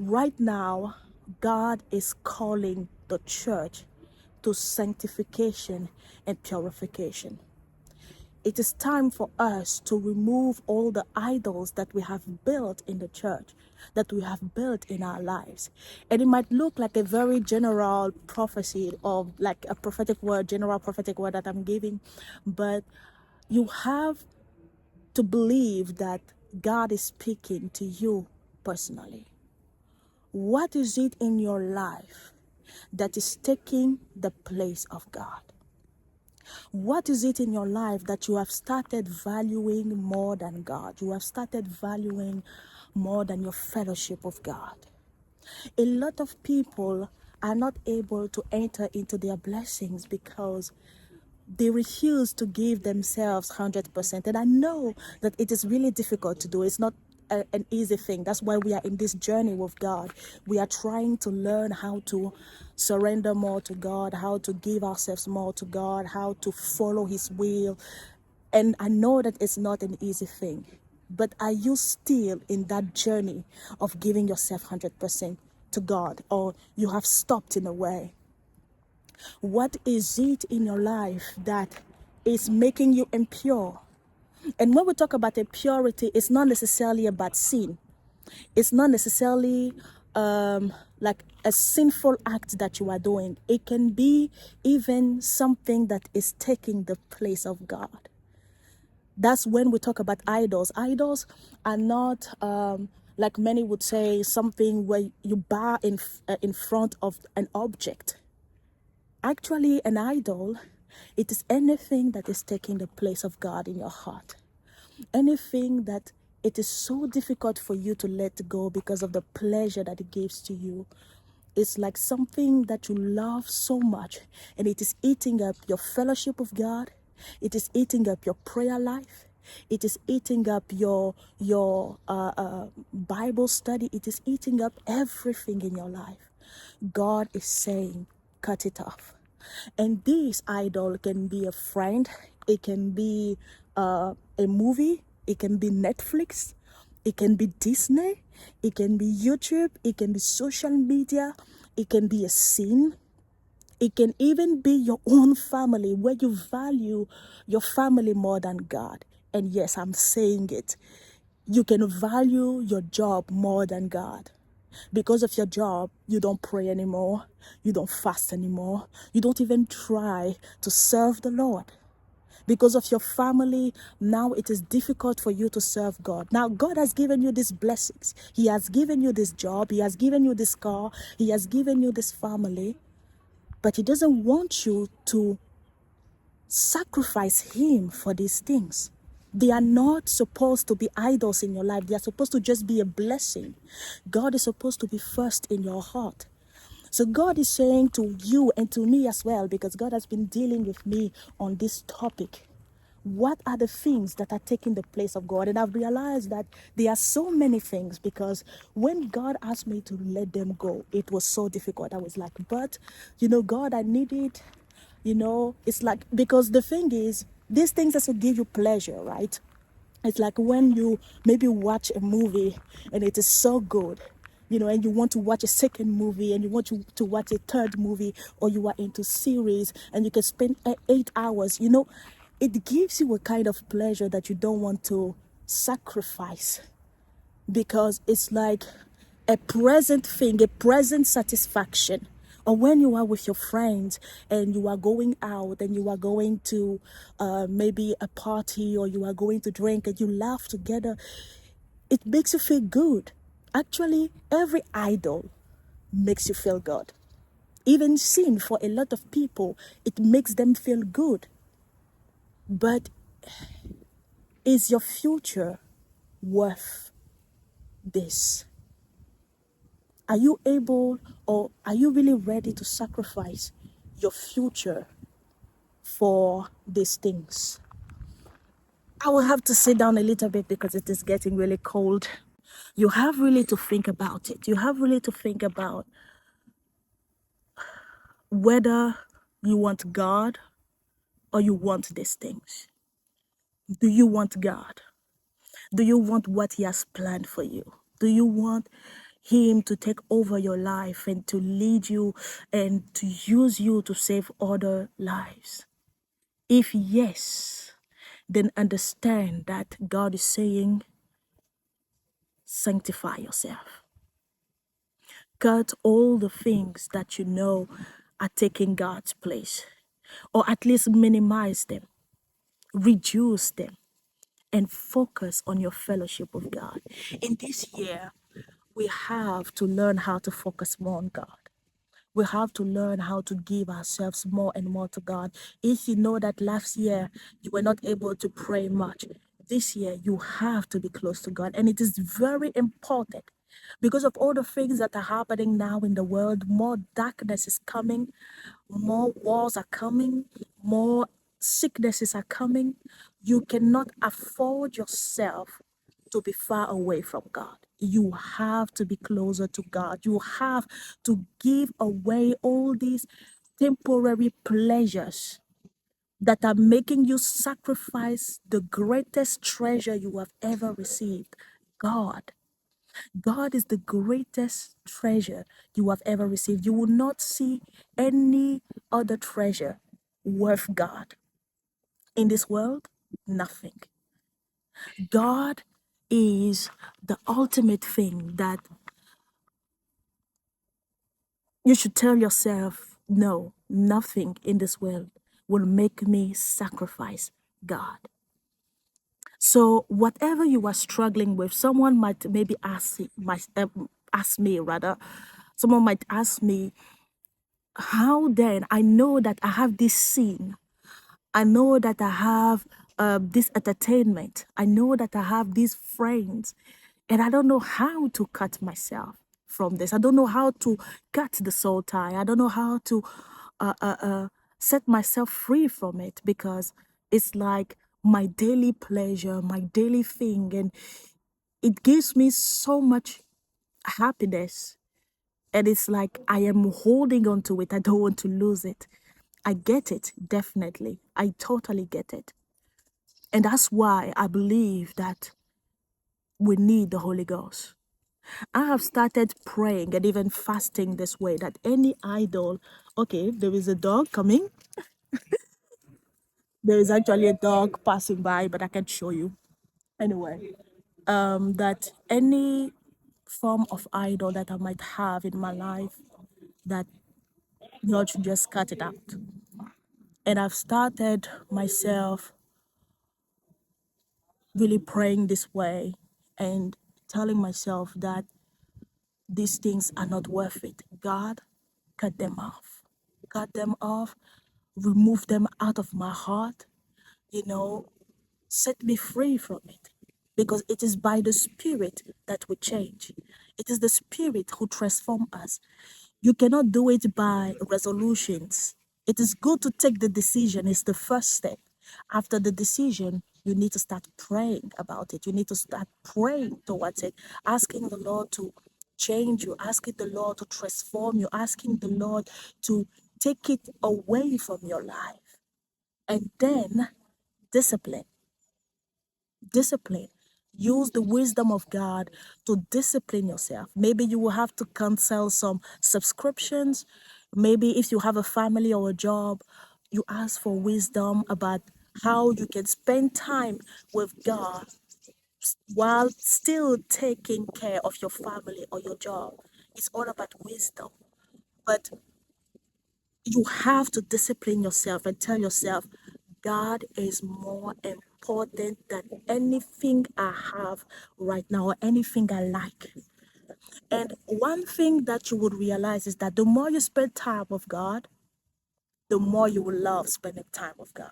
Right now, God is calling the church to sanctification and purification. It is time for us to remove all the idols that we have built in the church, that we have built in our lives. And it might look like a very general prophecy, or like a prophetic word, general prophetic word that I'm giving, but you have to believe that God is speaking to you personally. What is it in your life that is taking the place of God? What is it in your life that you have started valuing more than God? You have started valuing more than your fellowship with God. A lot of people are not able to enter into their blessings because they refuse to give themselves 100%. And I know that it is really difficult to do. It's not an easy thing. That's why we are in this journey with God. We are trying to learn how to surrender more to God, how to give ourselves more to God, how to follow His will. And I know that it's not an easy thing. But are you still in that journey of giving yourself 100% to God, or you have stopped in a way? What is it in your life that is making you impure? And when we talk about impurity, it's not necessarily about sin. It's not necessarily like a sinful act that you are doing. It can be even something that is taking the place of God. That's when we talk about idols. Idols are not like many would say, something where you bow in front of an object. Actually, an idol, it is anything that is taking the place of God in your heart. Anything that it is so difficult for you to let go because of the pleasure that it gives to you. It's like something that you love so much, and it is eating up your fellowship with God. It is eating up your prayer life. It is eating up your Bible study. It is eating up everything in your life. God is saying, cut it off. And this idol can be a friend, it can be a movie, it can be Netflix, it can be Disney, it can be YouTube, it can be social media, it can be a scene. It can even be your own family, where you value your family more than God. And yes, I'm saying it. You can value your job more than God. Because of your job, you don't pray anymore. You don't fast anymore. You don't even try to serve the Lord. Because of your family, now it is difficult for you to serve God. Now, God has given you these blessings. He has given you this job. He has given you this car. He has given you this family. But He doesn't want you to sacrifice Him for these things. They are not supposed to be idols in your life. They are supposed to just be a blessing. God is supposed to be first in your heart. So God is saying to you and to me as well, because God has been dealing with me on this topic. What are the things that are taking the place of God? And I've realized that there are so many things, because when God asked me to let them go, it was so difficult. I was like, but, God, I need it. It's like, because the thing is, these things also give you pleasure, right? It's like when you maybe watch a movie and it is so good, and you want to watch a second movie, and you want to watch a third movie, or you are into series and you can spend 8 hours, it gives you a kind of pleasure that you don't want to sacrifice, because it's like a present thing, a present satisfaction. Or when you are with your friends and you are going out and you are going to maybe a party, or you are going to drink and you laugh together, it makes you feel good. Actually, every idol makes you feel good. Even sin, for a lot of people, it makes them feel good. But is your future worth this? Are you able, or are you really ready to sacrifice your future for these things? I will have to sit down a little bit because it is getting really cold. You have really to think about it. You have really to think about whether you want God or you want these things. Do you want God? Do you want what He has planned for you? Do you want Him to take over your life and to lead you and to use you to save other lives? If yes, then understand that God is saying, sanctify yourself. Cut all the things that you know are taking God's place, or at least minimize them, reduce them, and focus on your fellowship with God. In this year, we have to learn how to focus more on God. We have to learn how to give ourselves more and more to God. If you know that last year you were not able to pray much, this year you have to be close to God. And it is very important because of all the things that are happening now in the world. More darkness is coming, more wars are coming, more sicknesses are coming. You cannot afford yourself to be far away from God. You have to be closer to God. You have to give away all these temporary pleasures that are making you sacrifice the greatest treasure you have ever received, God. God is the greatest treasure you have ever received. You will not see any other treasure worth God. In this world, nothing. God is the ultimate thing that you should tell yourself, no, nothing in this world will make me sacrifice God. So whatever you are struggling with, someone might maybe ask me rather, someone might ask me, how then I know that I have this sin, I know that I have this entertainment, I know that I have these friends, and I don't know how to cut myself from this. I don't know how to cut the soul tie. I don't know how to uh, uh, uh, set myself free from it, because it's like my daily pleasure, my daily thing, and it gives me so much happiness. And it's like I am holding on to it. I don't want to lose it. I get it, definitely. I totally get it. And that's why I believe that we need the Holy Ghost. I have started praying and even fasting this way, that any idol, okay, there is a dog coming. There is actually a dog passing by, but I can show you. Anyway, that any form of idol that I might have in my life, that God should just cut it out. And I've started myself really praying this way and telling myself that these things are not worth it. God, cut them off. Cut them off. Remove them out of my heart. You know, set me free from it. Because it is by the Spirit that we change. It is the Spirit who transforms us. You cannot do it by resolutions. It is good to take the decision, it's the first step. After the decision, you need to start praying about it. You need to start praying towards it, asking the Lord to change you, asking the Lord to transform you, asking the Lord to take it away from your life. And then discipline. Discipline. Use the wisdom of God to discipline yourself. Maybe you will have to cancel some subscriptions. Maybe if you have a family or a job, you ask for wisdom about how you can spend time with God while still taking care of your family or your job. It's all about wisdom. But you have to discipline yourself and tell yourself, God is more important than anything I have right now or anything I like. And one thing that you would realize is that the more you spend time with God, the more you will love spending time with God.